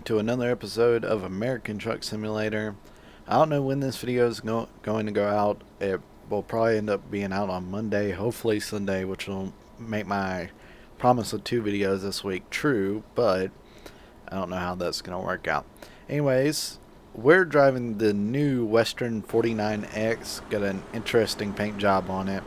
to another episode of American Truck Simulator. I don't know when this video is going to go out. It will probably end up being out on Monday, hopefully Sunday, which will make my promise of 2 videos this week true, but I don't know how that's going to work out. Anyways, we're driving the new Western 49X. Got an interesting paint job on it.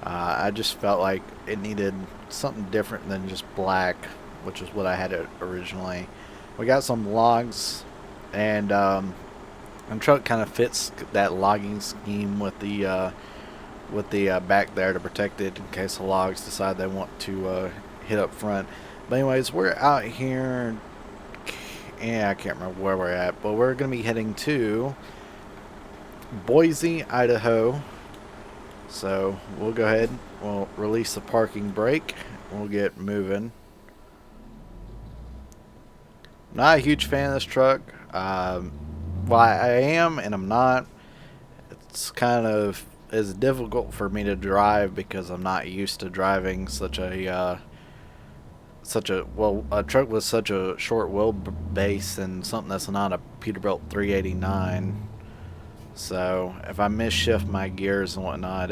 I just felt like it needed something different than just black, which is what I had it originally. We got some logs, and the truck kind of fits that logging scheme with the back there to protect it in case the logs decide they want to hit up front. But anyways, we're out here. Yeah, I can't remember where we're at, but we're going to be heading to Boise, Idaho. So we'll go ahead, we'll release the parking brake, we'll get moving. Not a huge fan of this truck. Well, I am and I'm not. It's kind of is difficult for me to drive because I'm not used to driving a truck with such a short wheelbase and something that's not a Peterbilt 389. So if I misshift my gears and whatnot,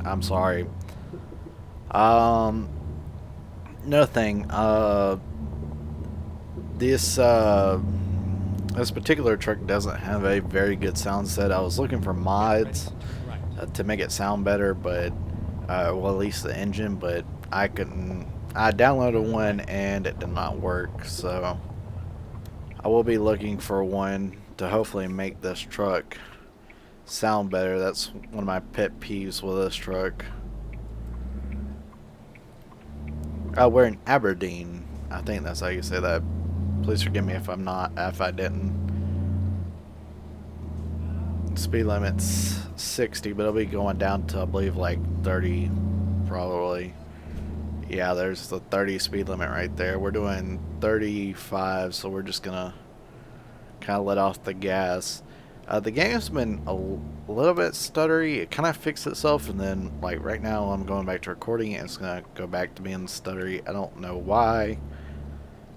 I'm sorry. Another thing, this particular truck doesn't have a very good sound set. I was looking for mods to make it sound better, but well, at least the engine, but I couldn't. I downloaded one and it did not work, so I will be looking for one to hopefully make this truck sound better. That's one of my pet peeves with this truck. We're in Aberdeen. I think that's how you say that. Please forgive me if I didn't. Speed limit's 60, but it'll be going down to, I believe, like 30, probably. Yeah, there's the 30 speed limit right there. We're doing 35, so we're just gonna kind of let off the gas. The game's been a little bit stuttery. It kind of fixed itself, and then like right now I'm going back to recording it, and it's gonna go back to being stuttery. I don't know why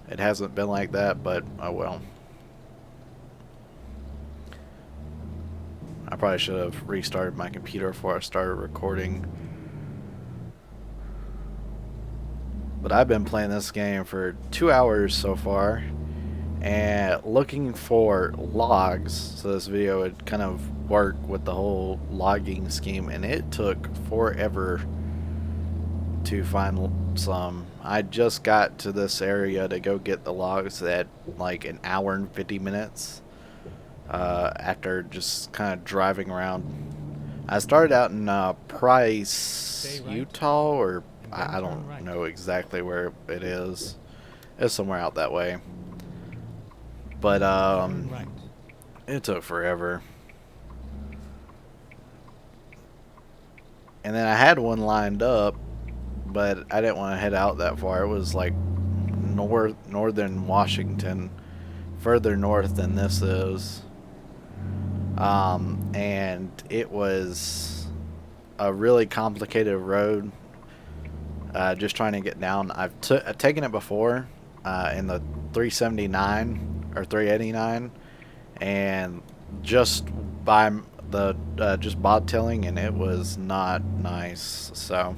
it hasn't been like that, but oh well. I probably should have restarted my computer before I started recording. But I've been playing this game for 2 hours so far and looking for logs, so this video would kind of work with the whole logging scheme, and it took forever to find some. I just got to this area to go get the logs at like an hour and 50 minutes after just kind of driving around. I started out in Price, Utah, or I don't know exactly where it is. It's somewhere out that way. But it took forever. And then I had one lined up, but I didn't want to head out that far. It was like northern Washington, further north than this is. And it was a really complicated road. Just trying to get down. I've taken it before in the 379 or 389, and just by the just bobtailing, and it was not nice. So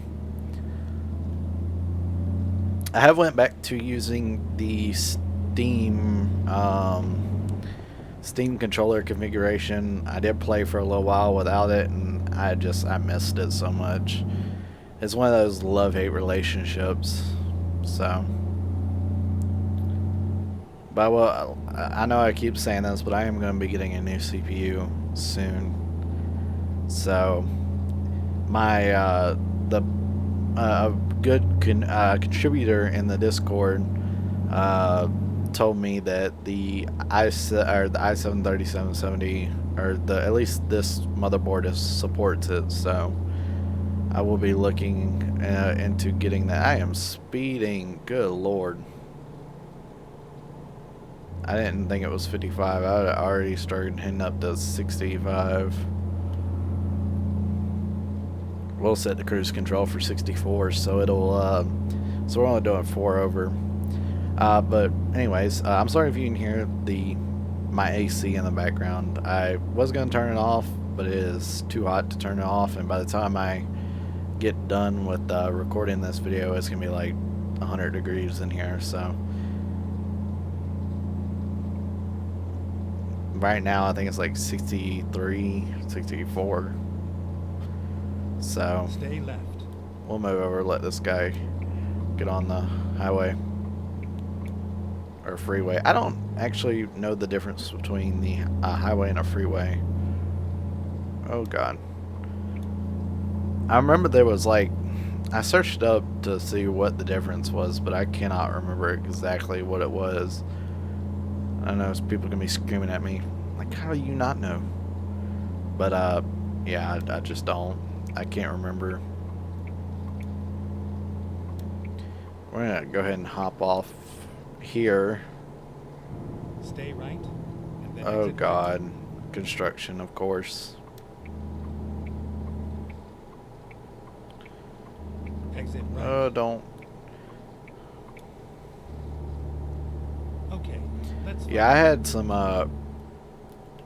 I have went back to using the Steam controller configuration. I did play for a little while without it, and I missed it so much. It's one of those love-hate relationships. So, but well, I know I keep saying this, but I am going to be getting a new CPU soon. So, my good contributor in the Discord told me that the i7-3770, or at least this motherboard supports it. So I will be looking into getting that. I am speeding. Good lord. I didn't think it was 55. I already started hitting up to 65. We'll set the cruise control for 64, so it'll so we're only doing 4 over. But anyways, I'm sorry if you can hear my AC in the background. I was gonna turn it off, but it is too hot to turn it off, and by the time I get done with recording this video, it's gonna be like 100 degrees in here. So right now I think it's like 63, 64. So Stay left. We'll move over, let this guy get on the highway or freeway. I don't actually know the difference between the highway and a freeway. Oh god. I remember there was like, I searched up to see what the difference was, but I cannot remember exactly what it was. I know people can be screaming at me like, how do you not know? But yeah, I just don't. I can't remember. We're gonna go ahead and hop off here. Stay right. And then Oh exit god. right. Construction, of course. Exit right. Oh, don't. Okay. Let's Yeah, I had some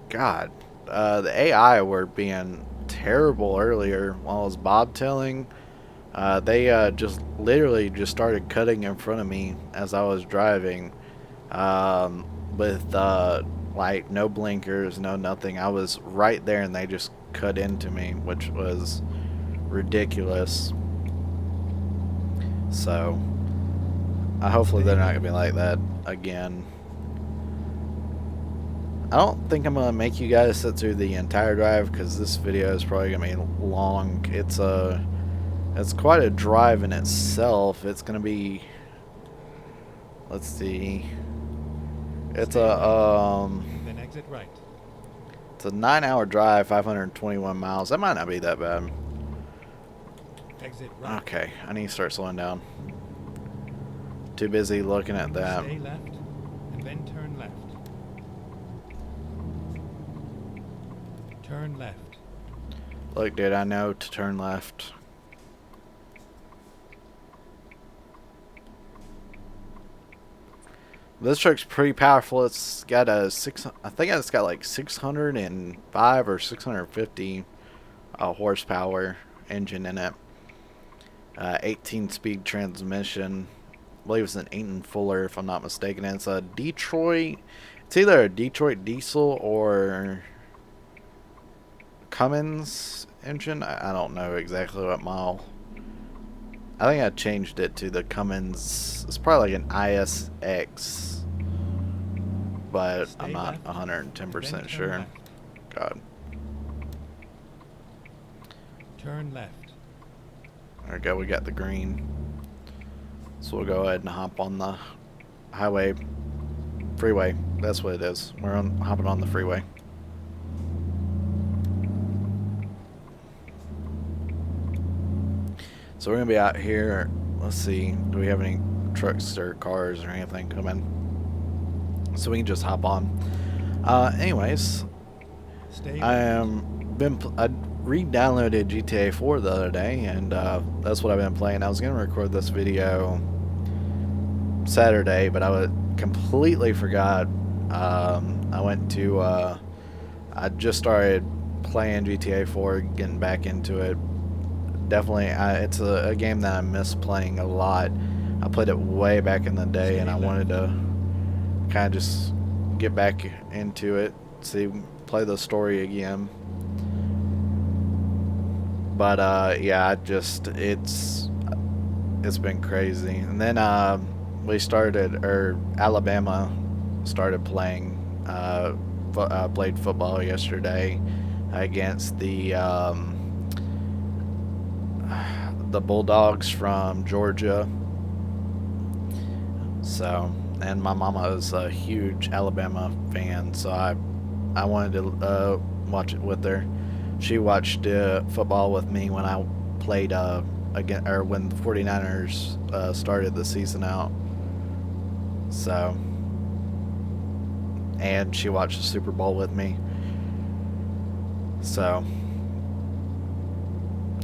God. The AI were being terrible earlier while I was bobtailing. They just literally just started cutting in front of me as I was driving, with like no blinkers, no nothing. I was right there and they just cut into me, which was ridiculous. So hopefully they're not gonna be like that again. I don't think I'm gonna make you guys sit through the entire drive because this video is probably gonna be long. It's quite a drive in itself. It's gonna be, let's see, it's then exit right. it's a 9-hour drive, 521 miles. That might not be that bad. Exit right. Okay, I need to start slowing down. Too busy looking at that. Stay left and then turn left. Turn left. Look, dude, I know to turn left. This truck's pretty powerful. It's got a I think it's got like 605 or 650 horsepower engine in it. 18-speed transmission. I believe it's an Eaton Fuller, if I'm not mistaken. And it's a Detroit. It's either a Detroit diesel or Cummins engine. I don't know exactly what model. I think I changed it to the Cummins. It's probably like an ISX, but Stay I'm not left, 110% sure. left. God. Turn left. There we go. We got the green. So we'll go ahead and hop on the highway, freeway. That's what it is. We're hopping on the freeway. So we're gonna be out here. Let's see. Do we have any trucks or cars or anything coming? So we can just hop on. Anyways, Stay I re-downloaded GTA 4 the other day, and that's what I've been playing. I was gonna record this video Saturday, but I completely forgot. I just started playing GTA 4, getting back into it. Definitely, it's a game that I miss playing a lot. I played it way back in the day, and I wanted to kind of just get back into it, play the story again. But yeah, it's been crazy. And then Alabama started playing. Played football yesterday against the Bulldogs from Georgia. So, and my mama is a huge Alabama fan, so I wanted to watch it with her. She watched football with me when I played again, or when the 49ers started the season out. So, and she watched the Super Bowl with me. So,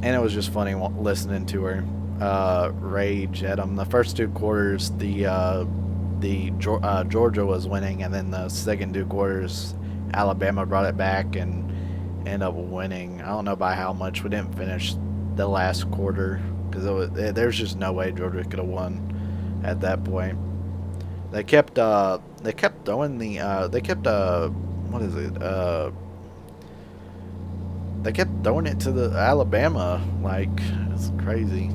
and it was just funny listening to her rage at them. The first two quarters, the Georgia was winning, and then the second two quarters, Alabama brought it back and ended up winning. I don't know by how much. We didn't finish the last quarter because there's just no way Georgia could have won at that point. They kept throwing the what is it? They kept throwing it to the Alabama. Like, it's crazy.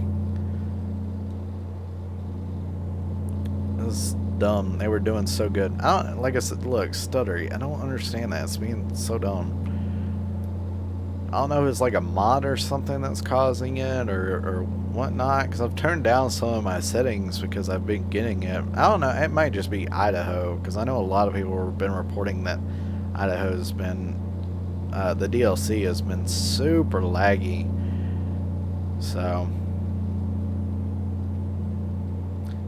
It was dumb. They were doing so good. Like I said, look, stuttery. I don't understand that. It's being so dumb. I don't know if it's like a mod or something that's causing it or whatnot, because I've turned down some of my settings because I've been getting it. I don't know, it might just be Idaho, because I know a lot of people have been reporting that Idaho's been, the DLC has been super laggy. So,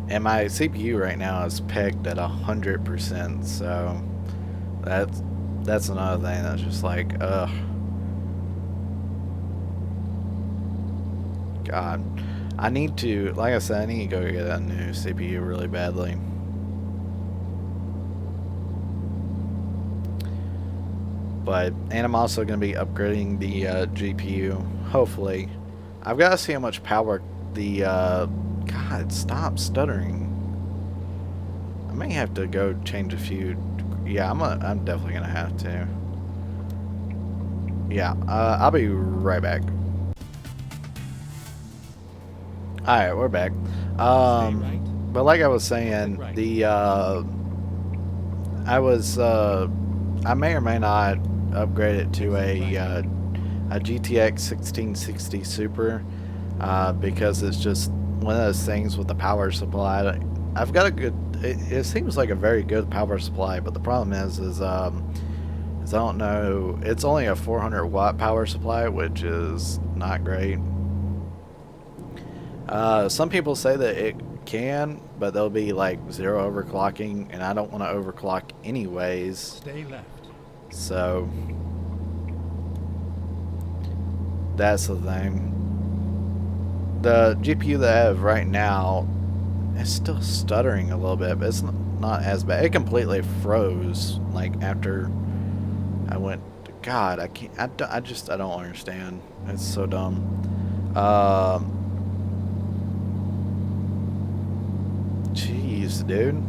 and my CPU right now is pegged at 100%, so that's another thing that's just like, ugh. God, I need to, like I said, I need to go get a new CPU really badly. And I'm also going to be upgrading the GPU, hopefully. I've got to see how much power the, God, stop stuttering. I may have to go change a few, yeah, I'm definitely going to have to. Yeah, I'll be right back. Alright, we're back. But like I was saying, I may or may not upgrade it to a GTX 1660 Super, because it's just one of those things with the power supply. I've got a good, it seems like a very good power supply, but the problem is I don't know, it's only a 400 watt power supply, which is not great. Some people say that it can, but there'll be like zero overclocking, and I don't want to overclock anyways. Stay left. So that's the thing. The GPU that I have right now is still stuttering a little bit, but it's not as bad. It completely froze like after I went. God, I can't. I don't understand. It's so dumb. Jeez, dude.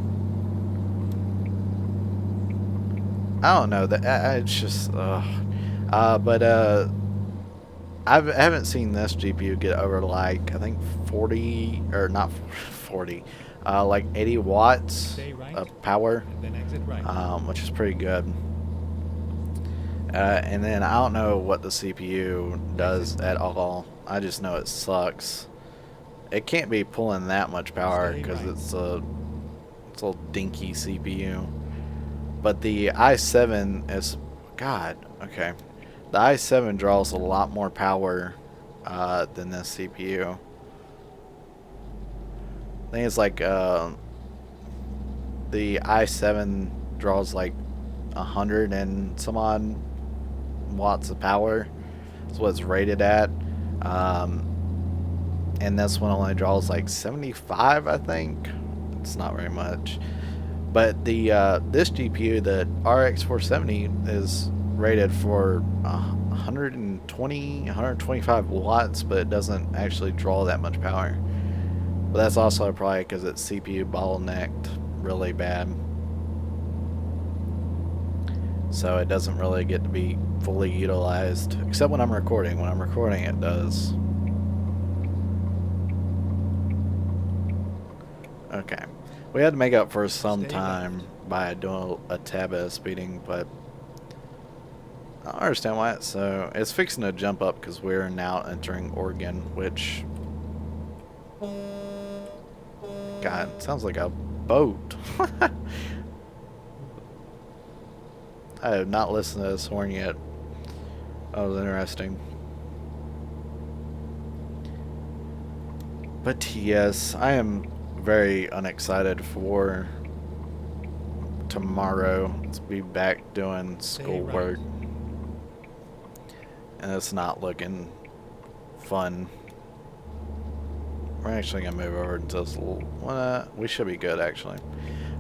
I don't know. It's just, but I haven't seen this GPU get over like, I think 40, or not 40, like 80 watts of power, which is pretty good. And then I don't know what the CPU does at all. I just know it sucks. It can't be pulling that much power because it's a little dinky CPU. But the i7 is, God, okay. The i7 draws a lot more power than this CPU. I think it's like the i7 draws like 100 and some odd watts of power. That's what it's rated at. And this one only draws like 75, I think. It's not very much. But the this GPU, the RX 470, is rated for 120, 125 watts, but it doesn't actually draw that much power. But that's also probably because it's CPU bottlenecked really bad. So it doesn't really get to be fully utilized, except when I'm recording. When I'm recording, it does. Okay. We had to make up for some time by doing a tab at speeding, but I don't understand why it's so. It's fixing to jump up because we're now entering Oregon, which, God, it sounds like a boat. I have not listened to this horn yet. That was interesting. But yes, I am very unexcited for tomorrow to be back doing schoolwork. And it's not looking fun. We're actually gonna move over to this little. We should be good actually.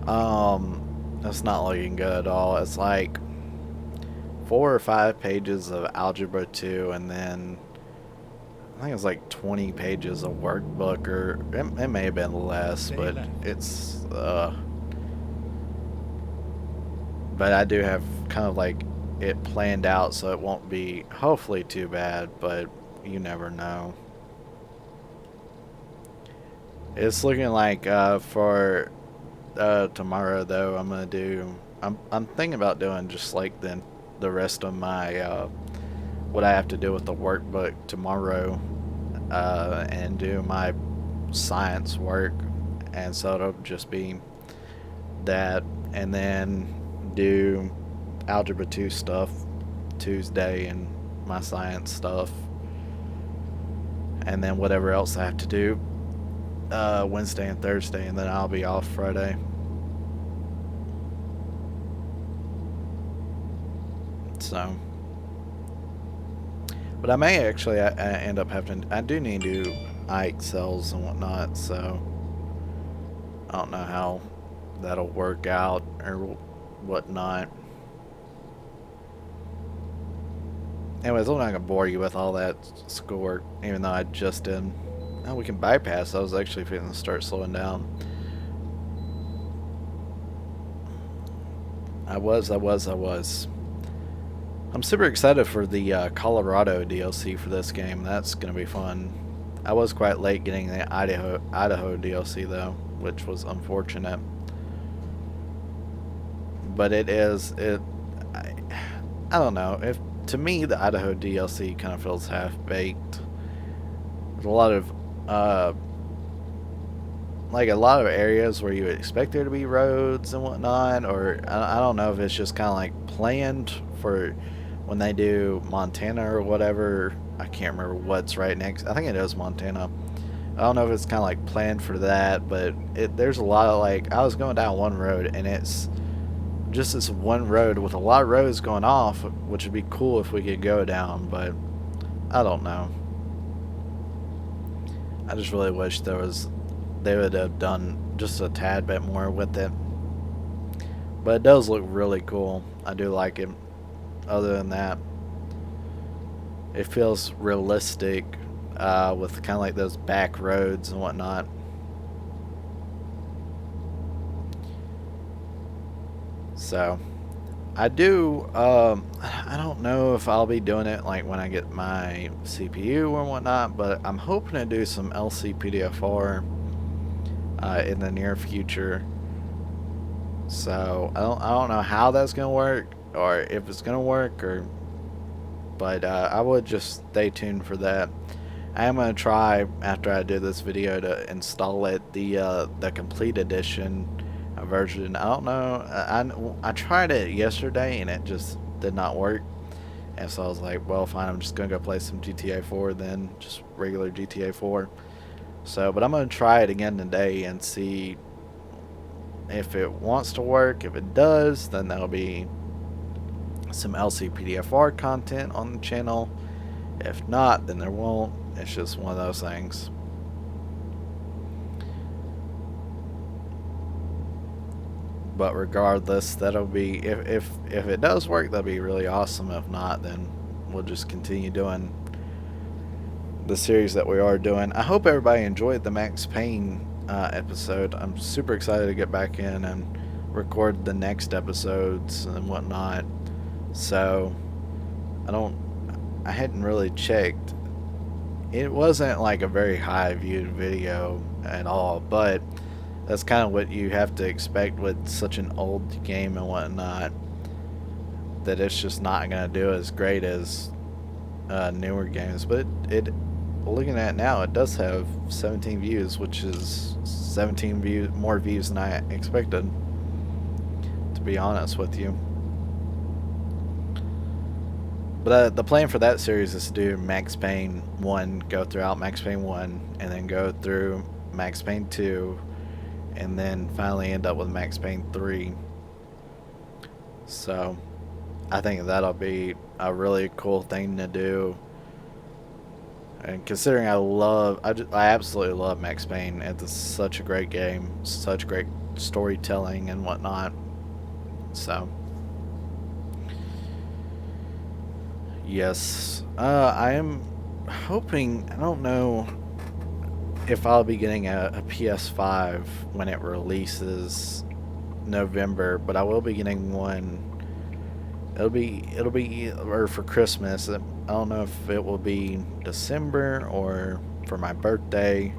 It's not looking good at all. It's like 4 or 5 pages of Algebra 2, and then I think it's like 20 pages of workbook, or it may have been less, Stay but left. it's, but I do have kind of like it planned out, so it won't be hopefully too bad, but you never know. It's looking like for tomorrow though, I'm thinking about doing just like the rest of my what I have to do with the workbook tomorrow, and do my science work, and so it'll just be that, and then do Algebra 2 stuff Tuesday and my science stuff, and then whatever else I have to do Wednesday and Thursday, and then I'll be off Friday. So, but I may actually I end up having, I do need to do iExcels and whatnot, so I don't know how that'll work out or whatnot. Anyways, I'm not gonna bore you with all that schoolwork, even though I just did. Oh, we can bypass. I was actually feeling to start slowing down. I was. I'm super excited for the Colorado DLC for this game. That's gonna be fun. I was quite late getting the Idaho DLC though, which was unfortunate. But it is it. I don't know. If to me the Idaho DLC kind of feels half baked. There's a lot of like a lot of areas where you would expect there to be roads and whatnot, or I don't know if it's just kind of like planned for when they do Montana or whatever. I can't remember what's right next. I think it is Montana. I don't know if it's kind of like planned for that, but there's a lot of like, I was going down one road and it's just this one road with a lot of roads going off, which would be cool if we could go down, but I don't know. I just really wish they would have done just a tad bit more with it. But it does look really cool. I do like it. Other than that, it feels realistic, with kind of like those back roads and whatnot. So, I do, I don't know if I'll be doing it like when I get my CPU or whatnot, but I'm hoping to do some LCPDFR in the near future. So, I don't know how that's going to work, or if it's going to work, but I would just stay tuned for that. I am going to try, after I do this video, to install it, the complete edition version. I don't know, I tried it yesterday and it just did not work, and so I was like, well, fine, I'm just gonna go play some GTA 4 then, just regular GTA 4. So, but I'm gonna try it again today and see if it wants to work. If it does, then that'll be some LCPDFR content on the channel. If not, then there won't. It's just one of those things. But regardless, that'll be, if it does work, that'll be really awesome. If not, then we'll just continue doing the series that we are doing. I hope everybody enjoyed the Max Payne episode. I'm super excited to get back in and record the next episodes and whatnot. So I hadn't really checked. It wasn't like a very high viewed video at all, but that's kind of what you have to expect with such an old game and whatnot, that it's just not going to do as great as newer games. But looking at it now, it does have 17 views, which is 17 more views than I expected, to be honest with you. But the plan for that series is to do Max Payne 1, go throughout Max Payne 1, and then go through Max Payne 2, and then finally end up with Max Payne 3. So I think that'll be a really cool thing to do, And considering I absolutely love Max Payne. It's such a great game, such great storytelling and whatnot. So, yes, I am hoping. I don't know if I'll be getting a PS5 when it releases November, but I will be getting one. It'll be or for Christmas. I don't know if it will be December or for my birthday.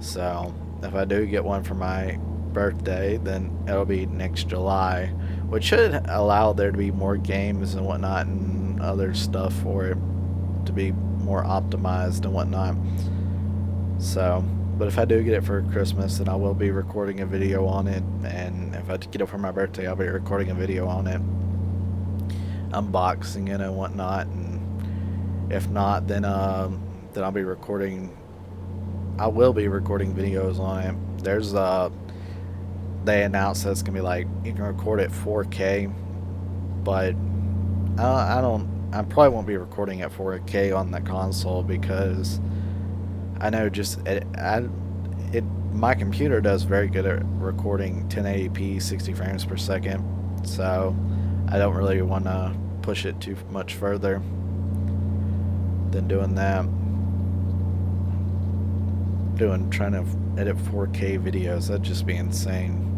So if I do get one for my birthday, then it'll be next July, which should allow there to be more games and whatnot and other stuff for it to be more optimized and whatnot. So, but if I do get it for Christmas, then I will be recording a video on it, and if I get it for my birthday, I'll be recording a video on it, unboxing it and whatnot. And if not, then I'll be recording. I will be recording videos on it. There's they announced that it's gonna be like you can record at 4K, but I probably won't be recording at 4K on the console because I know my computer does very good at recording 1080p 60 frames per second, so I don't really want to push it too much further than doing that. Trying to edit 4K videos, that'd just be insane.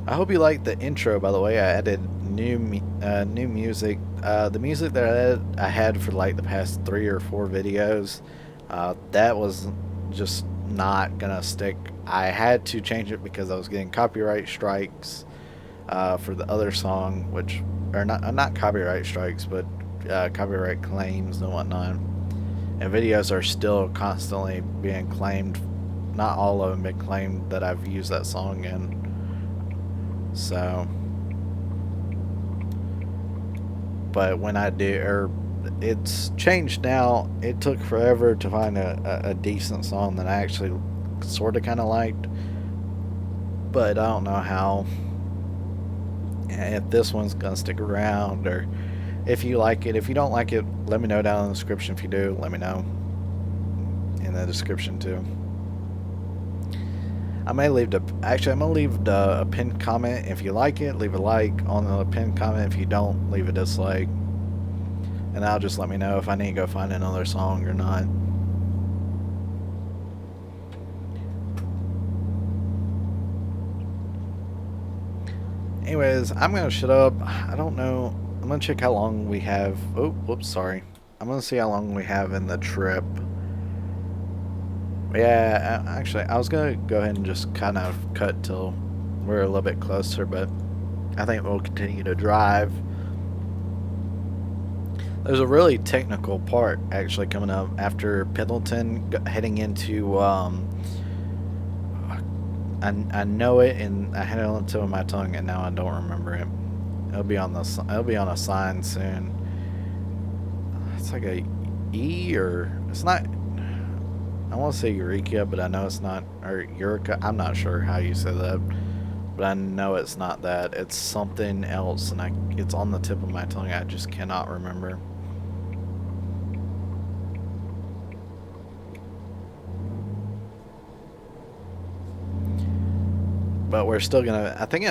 I hope you liked the intro, by the way. I added new music. The music that I had for like the past 3 or 4 videos, that was just not gonna stick. I had to change it because I was getting copyright strikes for the other song, which are not copyright strikes, but copyright claims and whatnot. And videos are still constantly being claimed. Not all of them been claimed that I've used that song in. So, but when I do, it's changed now. It took forever to find a decent song that I actually sort of kind of liked, but I don't know how, if this one's gonna stick around, or if you like it. If you don't like it, let me know down in the description. If you do, let me know in the description too. I may leave I'm gonna leave a pinned comment. If you like it, leave a like on the pinned comment. If you don't, leave a dislike, and I'll just let me know if I need to go find another song or not. Anyways, I'm gonna shut up. I don't know. I'm gonna check how long we have. Oh, whoops, sorry. I'm gonna see how long we have in the trip. Yeah, actually, I was gonna go ahead and just kind of cut till we're a little bit closer, but I think we'll continue to drive. There's a really technical part actually coming up after Pendleton, heading into I know it, and I had it on the tip of my tongue, and now I don't remember it. It'll be on a sign soon. It's like a E, or it's not. I want to say Eureka, but I know it's not, or Eureka. I'm not sure how you say that, but I know it's not that. It's something else, and it's on the tip of my tongue. I just cannot remember. But we're still gonna. I think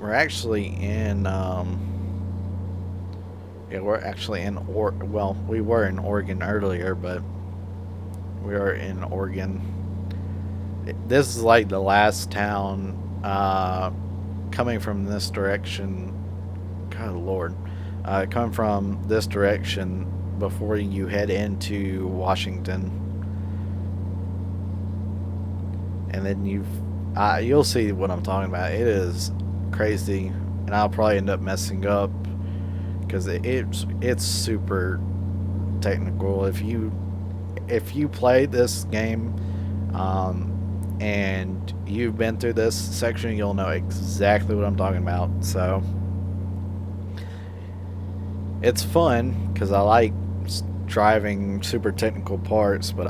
we're actually in. Yeah, we're actually in well, we were in Oregon earlier, but we are in Oregon. This is like the last town coming from this direction. God Lord, coming from this direction before you head into Washington, and then you'll see what I'm talking about. It is crazy, and I'll probably end up messing up because it's super technical. If you play this game and you've been through this section, you'll know exactly what I'm talking about. So it's fun because I like driving super technical parts, but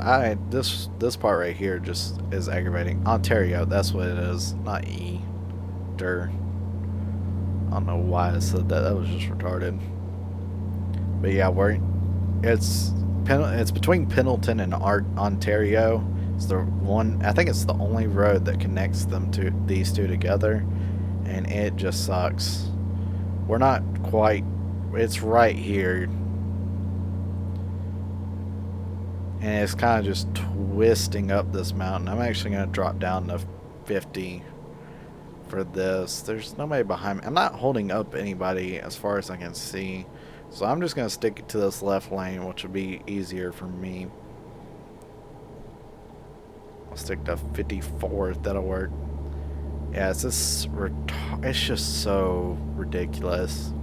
this part right here just is aggravating. Ontario, that's what it is, not E. I don't know why I said that. That was just retarded. But yeah, it's between Pendleton and Ontario. It's the one. I think it's the only road that connects these two together, and it just sucks. We're not quite. It's right here, and it's kind of just twisting up this mountain. I'm actually going to drop down to 50 for this. There's nobody behind me. I'm not holding up anybody as far as I can see. So I'm just going to stick to this left lane, which will be easier for me. I'll stick to 54th. That'll work. Yeah, it's just so ridiculous.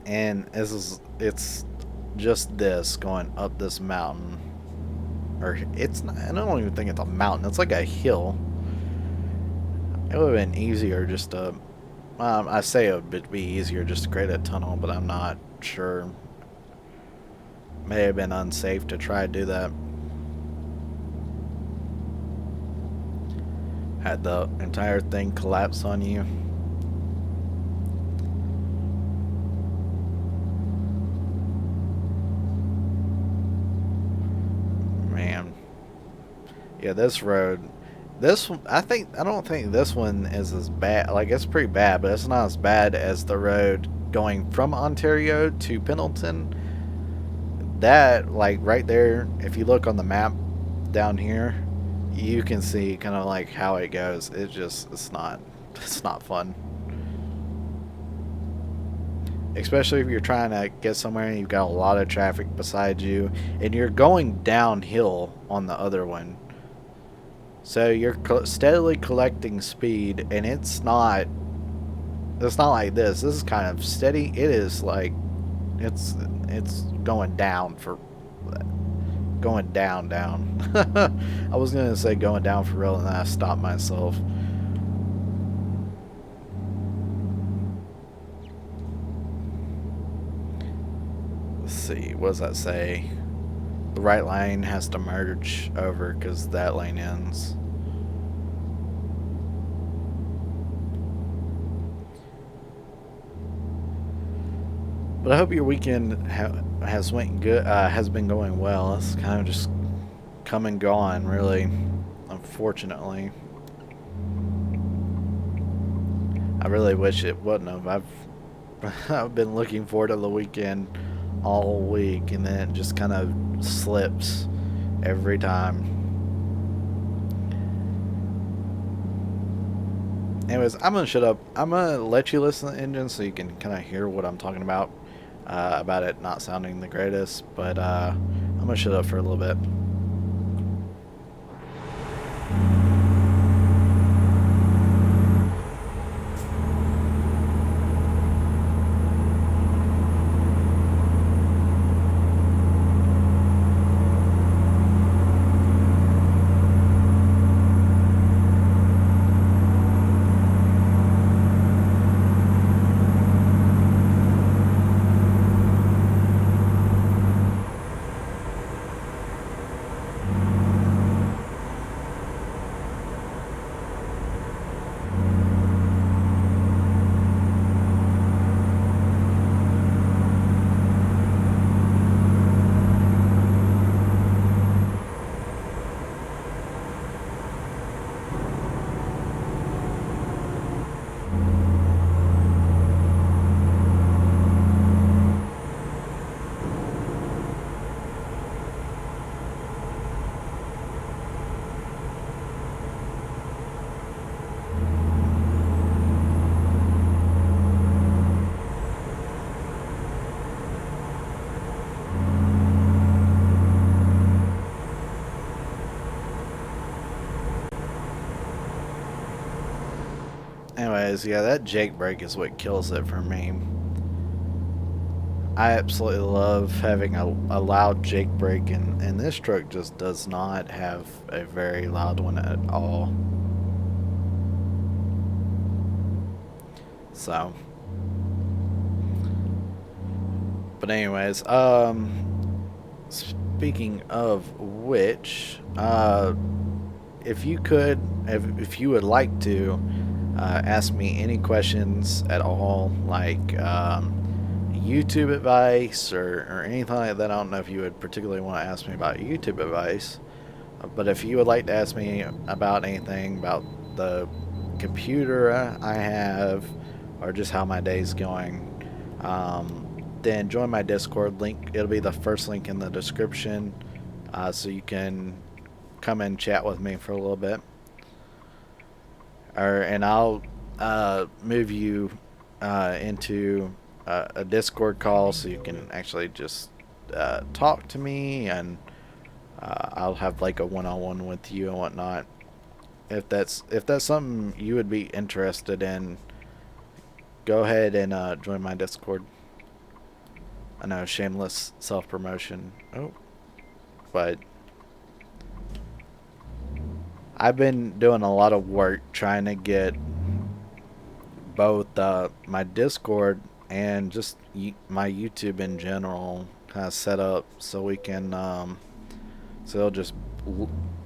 And it's just this going up this mountain. Or it's not, I don't even think it's a mountain. It's like a hill. It would have been easier just to, I say it would be easier just to create a tunnel, but I'm not sure. May have been unsafe to try to do that. Had the entire thing collapse on you. Man. Yeah, this road. I don't think this one is as bad. Like, it's pretty bad, but it's not as bad as the road going from Ontario to Pendleton. That, like, right there, if you look on the map down here, you can see kind of like how it goes. It's not fun. Especially if you're trying to get somewhere and you've got a lot of traffic beside you, and you're going downhill on the other one. So you're steadily collecting speed, and it's not like this. This is kind of steady. It is like it's going down down. I was gonna say going down for real, and then I stopped myself. Let's see, what does that say? The right lane has to merge over because that lane ends. But I hope your weekend has been going well. It's kind of just come and gone, really, unfortunately. I really wish it wouldn't have. I've been looking forward to the weekend all week, and then it just kind of slips every time. Anyways, I'm gonna shut up. I'm gonna let you listen to the engine so you can kind of hear what I'm talking about it not sounding the greatest. But I'm gonna shut up for a little bit. Anyways, yeah, that Jake brake is what kills it for me. I absolutely love having a loud Jake brake, and this truck just does not have a very loud one at all. So, but anyways, speaking of which, if you could, if you would like to ask me any questions at all, like YouTube advice or anything like that. I don't know if you would particularly want to ask me about YouTube advice, but if you would like to ask me about anything about the computer I have, or just how my day's going, then join my Discord link. It'll be the first link in the description, so you can come and chat with me for a little bit, and I'll move you into a Discord call so you can actually just talk to me, and I'll have like a one-on-one with you and whatnot. If that's something you would be interested in, go ahead and join my Discord. I know, shameless self-promotion. Oh, but I've been doing a lot of work trying to get both my Discord and just my YouTube in general kind of set up so we can so it'll just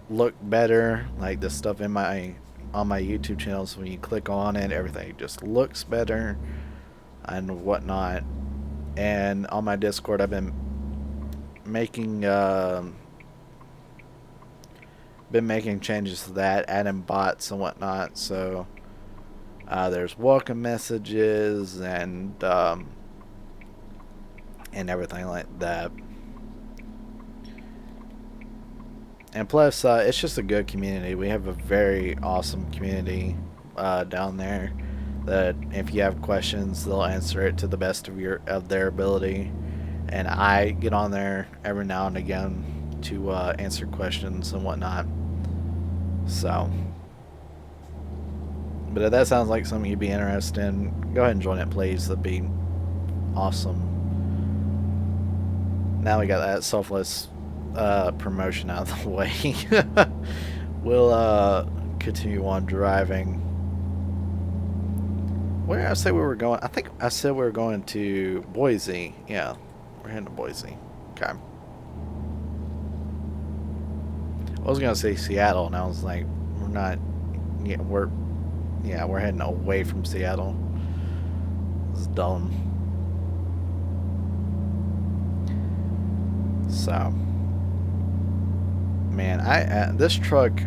look better, like the stuff in my on my YouTube channel. So when you click on it, everything just looks better and whatnot. And on my Discord, I've been making changes to that, adding bots and whatnot. So there's welcome messages and everything like that. And plus, it's just a good community. We have a very awesome community down there that if you have questions, they'll answer it to the best of their ability. And I get on there every now and again to answer questions and whatnot. So, but if that sounds like something you'd be interested in, go ahead and join it, please. That'd be awesome. Now we got that selfless promotion out of the way. We'll continue on driving. Where did I say we were going? I think I said we were going to Boise. Yeah, we're heading to Boise. Okay. I was gonna say Seattle, and I was like, we're not. Yeah, we're heading away from Seattle. It's dumb. So, man, this truck.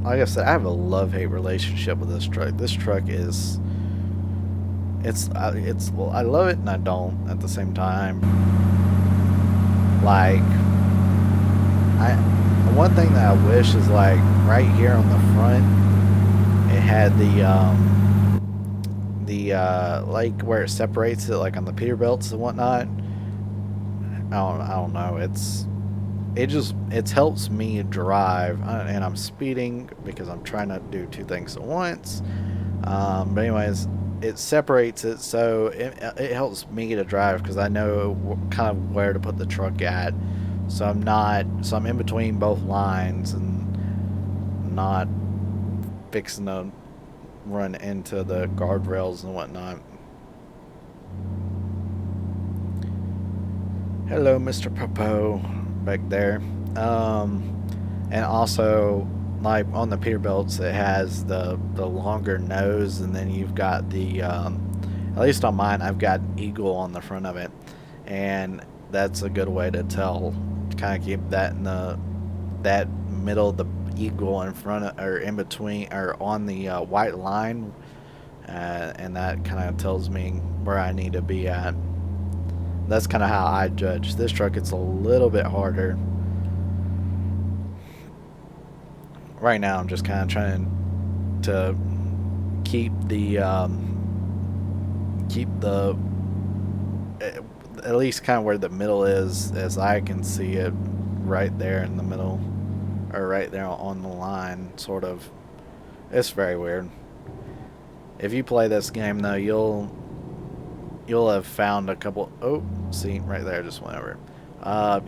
Like I said, I have a love-hate relationship with this truck. This truck is. Well, I love it and I don't at the same time. Like, one thing that I wish is like right here on the front, it had the like where it separates it, like on the Peterbilts and whatnot. I don't know. It helps me drive, and I'm speeding because I'm trying to do two things at once. But anyways, it separates it, so it helps me to drive because I know kind of where to put the truck at. So I'm in between both lines and not fixing to run into the guardrails and whatnot. Hello, Mr. Popo back there. And also, like on the Peterbilts, it has the longer nose, and then you've got the at least on mine, I've got Eagle on the front of it, and that's a good way to tell, to kind of keep that in that middle of the Eagle in front of, or in between, or on the white line, and that kind of tells me where I need to be at. That's kind of how I judge. This truck, it's a little bit harder. Right now, I'm just kind of trying to keep the at least kind of where the middle is, as I can see it, right there in the middle, or right there on the line, sort of. It's very weird. If you play this game though, you'll have found a couple. Oh, see, right there, just went over.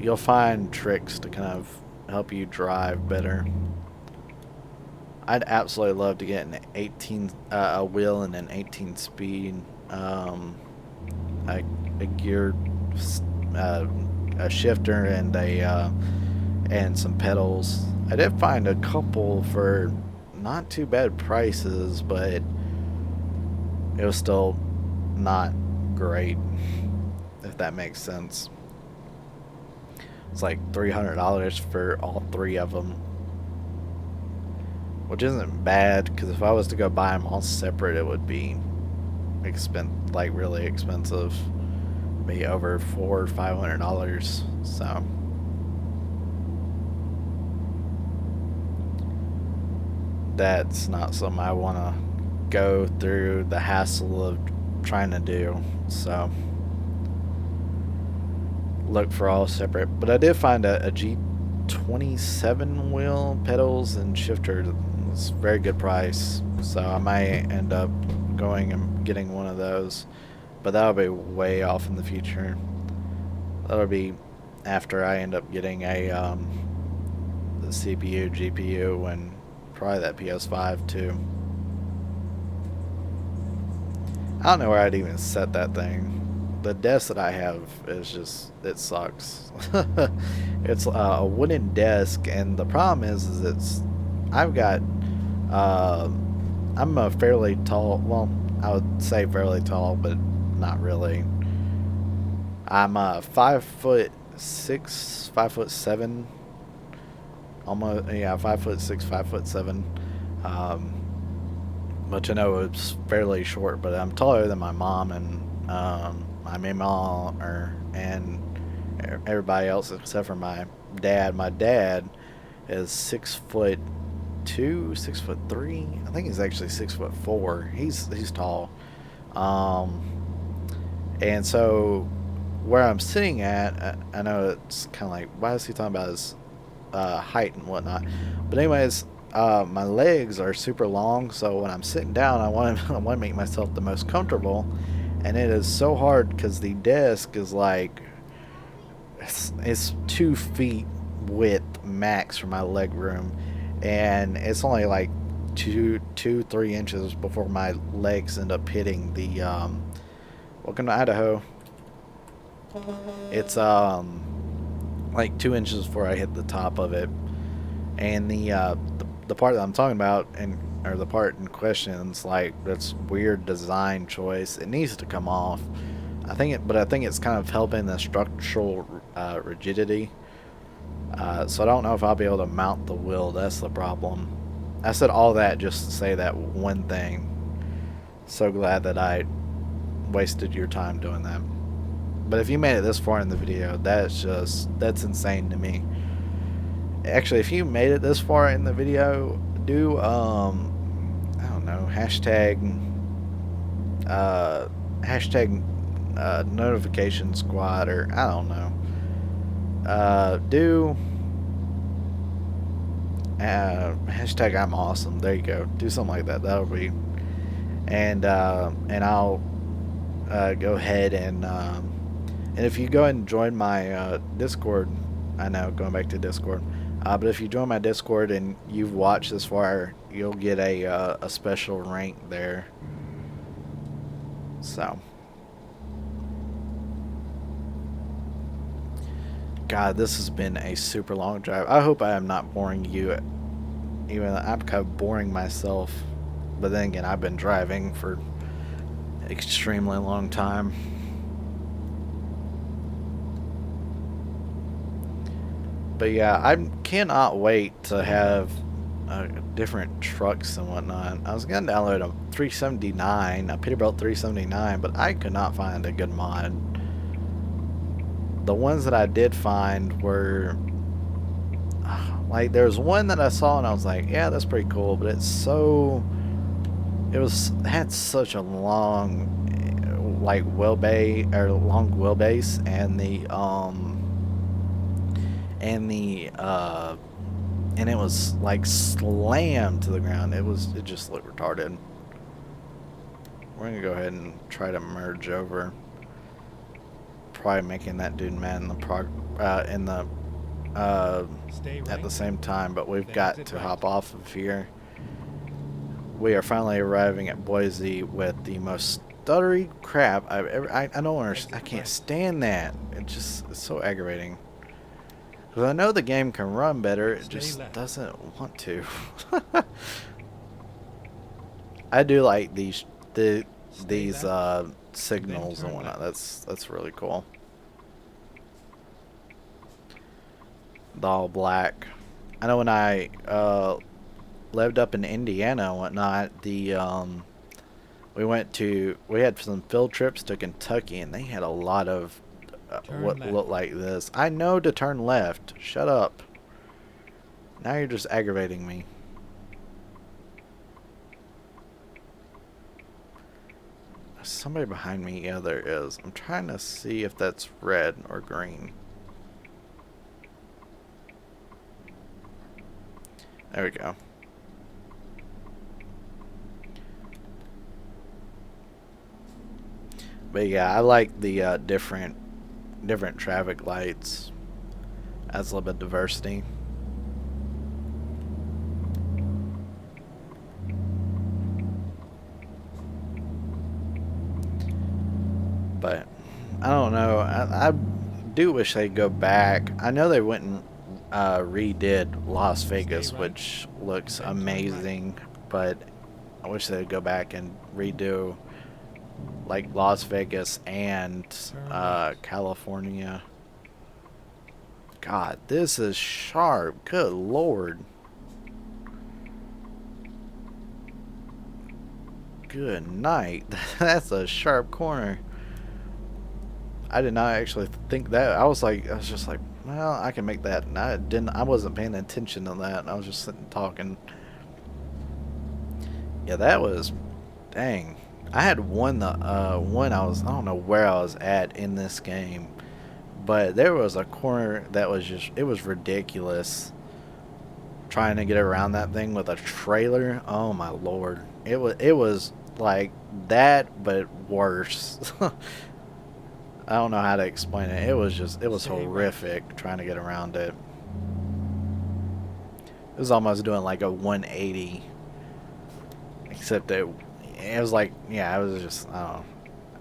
You'll find tricks to kind of help you drive better. I'd absolutely love to get an 18 a wheel and an 18 speed, a gear, a shifter, and some pedals. I did find a couple for not too bad prices, but it was still not great, if that makes sense. It's like $300 for all three of them, which isn't bad, because if I was to go buy them all separate, it would be like really expensive, be over $400 or $500. So that's not something I want to go through the hassle of trying to do. So look for all separate. But I did find a G27 wheel, pedals, and shifter. It's a very good price. So I might end up going and getting one of those. But that'll be way off in the future. That'll be after I end up getting a the CPU, GPU, and probably that PS5 too. I don't know where I'd even set that thing. The desk that I have is just, it sucks. It's a wooden desk, and the problem is I've got, I'm a fairly tall, well, I would say fairly tall, but not really. I'm 5'6", 5'7", almost, yeah, 5'6", 5'7". Which I know it's fairly short, but I'm taller than my mom and my mama and everybody else except for my dad. My dad is 6'2", 6'3". I think he's actually 6'4". He's tall. And so where I'm sitting at, I know it's kind of like, why is he talking about his height and whatnot? But anyways, my legs are super long, so when I'm sitting down, I want to make myself the most comfortable, and it is so hard because the desk is like it's 2 feet width max for my leg room, and it's only like 3 inches before my legs end up hitting the welcome to Idaho. It's like 2 inches before I hit the top of it, and the part that I'm talking about, or the part in question, is like that's weird design choice. It needs to come off. I think it's kind of helping the structural rigidity. So I don't know if I'll be able to mount the wheel. That's the problem. I said all that just to say that one thing. So glad that I wasted your time doing that. But if you made it this far in the video, that's insane to me. Actually, if you made it this far in the video, do I don't know, hashtag notification squad, or I don't know, do hashtag I'm awesome. There you go. Do something like that. That'll be, and I'll go ahead and if you go ahead and join my Discord, I know, going back to Discord. But if you join my Discord and you've watched this far, you'll get a special rank there. So, God, this has been a super long drive. I hope I am not boring you. Even I'm kind of boring myself. But then again, I've been driving for an extremely long time. But yeah, I cannot wait to have different trucks and whatnot. I was going to download a 379, a Peterbilt 379, but I could not find a good mod. The ones that I did find were, like, there was one that I saw and I was like, yeah, that's pretty cool, but it had such a long, like, wheelbase, or long wheelbase, and it was like slammed to the ground. It just looked retarded. We're gonna go ahead and try to merge over. Probably making that dude mad in the at the same time, but we've got to hop off of here. We are finally arriving at Boise with the most stuttery crap I've ever. I don't understand. I can't stand that. It's so aggravating. Because I know the game can run better, it Stay just left. doesn't want to. I do like these Stay these left, signals and turn whatnot. left. That's really cool. The all black. I know when I lived up in Indiana and whatnot, we had some field trips to Kentucky, and they had a lot of what Turn left. looked like this. I know to turn left. Shut up. Now you're just aggravating me. Somebody behind me. Yeah, there is. I'm trying to see if that's red or green. There we go. But yeah, I like the different traffic lights. Adds a little bit of diversity. But I don't know. I do wish they'd go back. I know they went and redid Las Vegas, right, which looks and then turn left. amazing. But I wish they'd go back and redo like Las Vegas and Turn right. California. God, this is sharp. Good Lord. Good night. That's a sharp corner. I did not actually think that. I was just like, well, I can make that. And I wasn't paying attention to that. I was just sitting talking. Yeah, that was, dang. I had one I don't know where I was at in this game, but there was a corner that was just, it was ridiculous. Trying to get around that thing with a trailer. Oh my Lord. It was like that, but worse. I don't know how to explain it. It was Stay horrific right. trying to get around it. It was almost doing like a 180, except it was like, yeah, it was just, I don't know.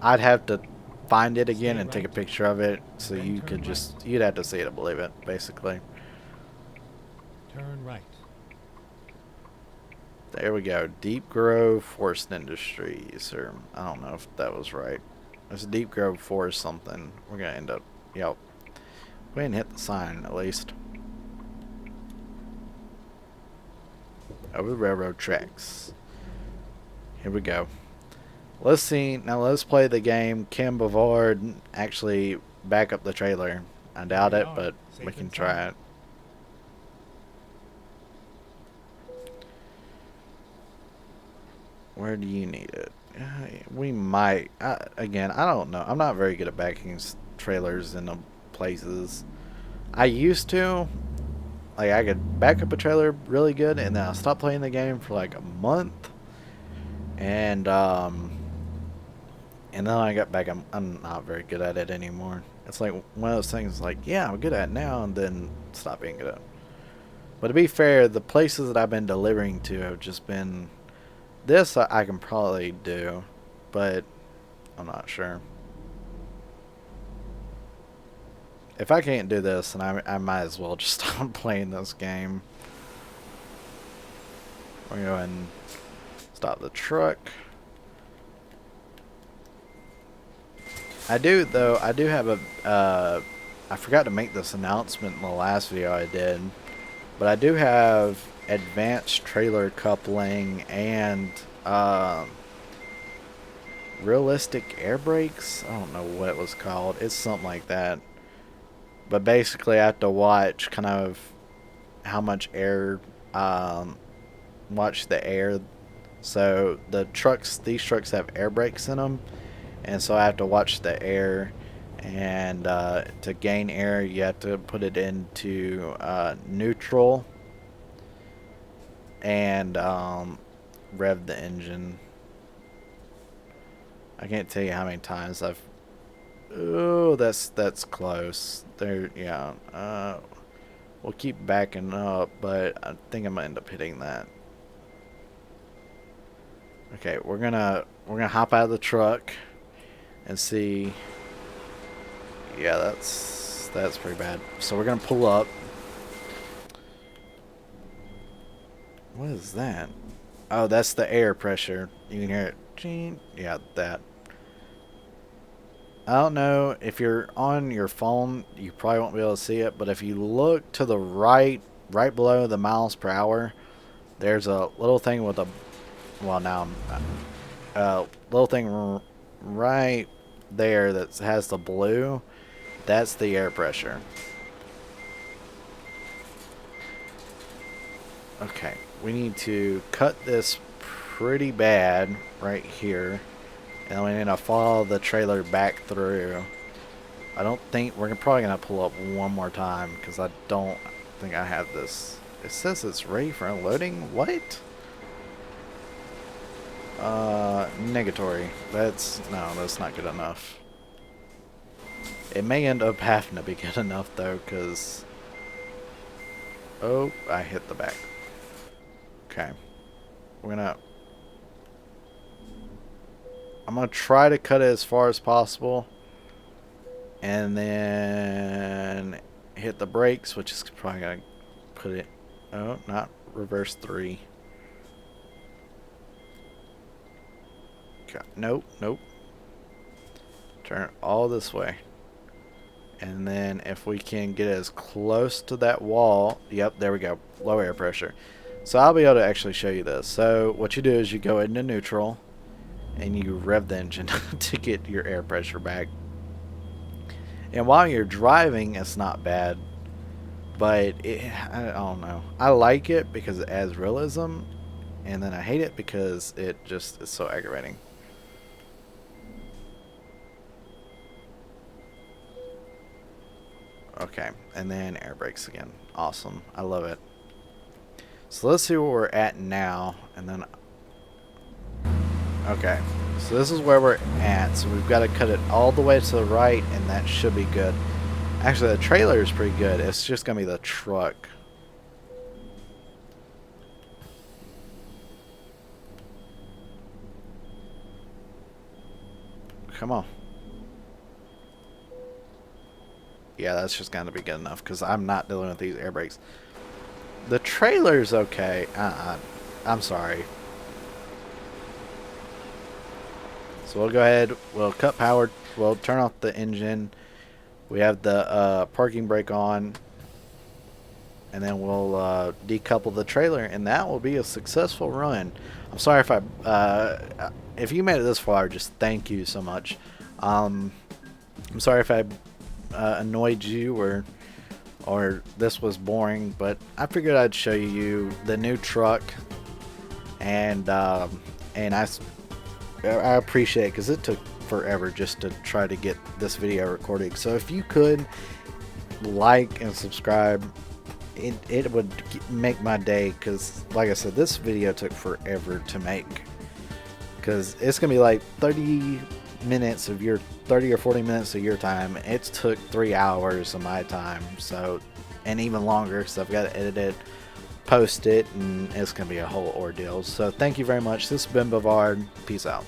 I'd have to find it again Stay and take a right, picture of it so then you turn could right. just, you'd have to see it to believe it, basically. Turn right. There we go. Deep Grove Forest Industries, or I don't know if that was right. It's Deep Grove Forest something. We're gonna end up, yep. We didn't hit the sign at least. Over the railroad tracks. Here we go. Let's see. Now let's play the game. Can Bavard actually back up the trailer? I doubt There we it, are, but we safe can inside. try it. Where do you need it? We might. Again, I don't know. I'm not very good at backing trailers into places. I used to. Like, I could back up a trailer really good, and then I stopped playing the game for like a month. And then I got back. I'm not very good at it anymore. It's like one of those things. Like, yeah, I'm good at it now, and then stop being good at it. But to be fair, the places that I've been delivering to have just been. This I can probably do, but I'm not sure. If I can't do this, then I might as well just stop playing this game. We're going to go ahead and stop the truck. I do have a, I forgot to make this announcement in the last video I did, but I do have advanced trailer coupling and realistic air brakes. I don't know what it was called. It's something like that. But basically, I have to watch kind of how much air, watch the air. So these trucks have air brakes in them, and so I have to watch the air. And to gain air, you have to put it into neutral and rev the engine. I can't tell you how many times I've. Oh, that's close. There, yeah. We'll keep backing up, but I think I'm gonna end up hitting that. Okay, we're gonna hop out of the truck and see. Yeah, that's pretty bad. So we're gonna pull up. What is that? Oh, that's the air pressure. You can hear it. Ching. Yeah, that. I don't know if you're on your phone, you probably won't be able to see it, but if you look to the right, right below the miles per hour, there's a little thing with a, well, now, little thing right there that has the blue. That's the air pressure. Okay, we need to cut this pretty bad right here. And we need to follow the trailer back through. I don't think we're probably gonna pull up one more time because I don't think I have this. It says it's ready for unloading. What? Negatory. That's not good enough. It may end up having to be good enough though, because oh, I hit the back. Okay, I'm gonna try to cut it as far as possible, and then hit the brakes, which is probably gonna put it. Oh, not reverse 3. Okay, nope. Turn it all this way, and then if we can get as close to that wall. Yep, there we go. Low air pressure. So I'll be able to actually show you this. So what you do is you go into neutral and you rev the engine to get your air pressure back. And while you're driving, it's not bad, but I don't know. I like it because it adds realism, and then I hate it because it just is so aggravating. Okay, and then air brakes again. Awesome. I love it. So let's see where we're at now, and then okay, so this is where we're at. So we've got to cut it all the way to the right, and that should be good. Actually, the trailer is pretty good. It's just going to be the truck. Come on. Yeah, that's just going to be good enough because I'm not dealing with these air brakes. The trailer's okay. I'm sorry. So we'll go ahead, we'll cut power, we'll turn off the engine. We have the parking brake on, and then we'll decouple the trailer, and that will be a successful run. I'm sorry if you made it this far, just thank you so much. I'm sorry if I annoyed you or this was boring, but I figured I'd show you the new truck, and I appreciate it because it took forever just to try to get this video recorded. So if you could like and subscribe, it would make my day, because like I said, this video took forever to make, because it's gonna be like 30 minutes of your 30 or 40 minutes of your time. It took 3 hours of my time, so, and even longer because I've got to edit it, post it, and it's gonna be a whole ordeal. So thank you very much. This has been Bavard. Peace out.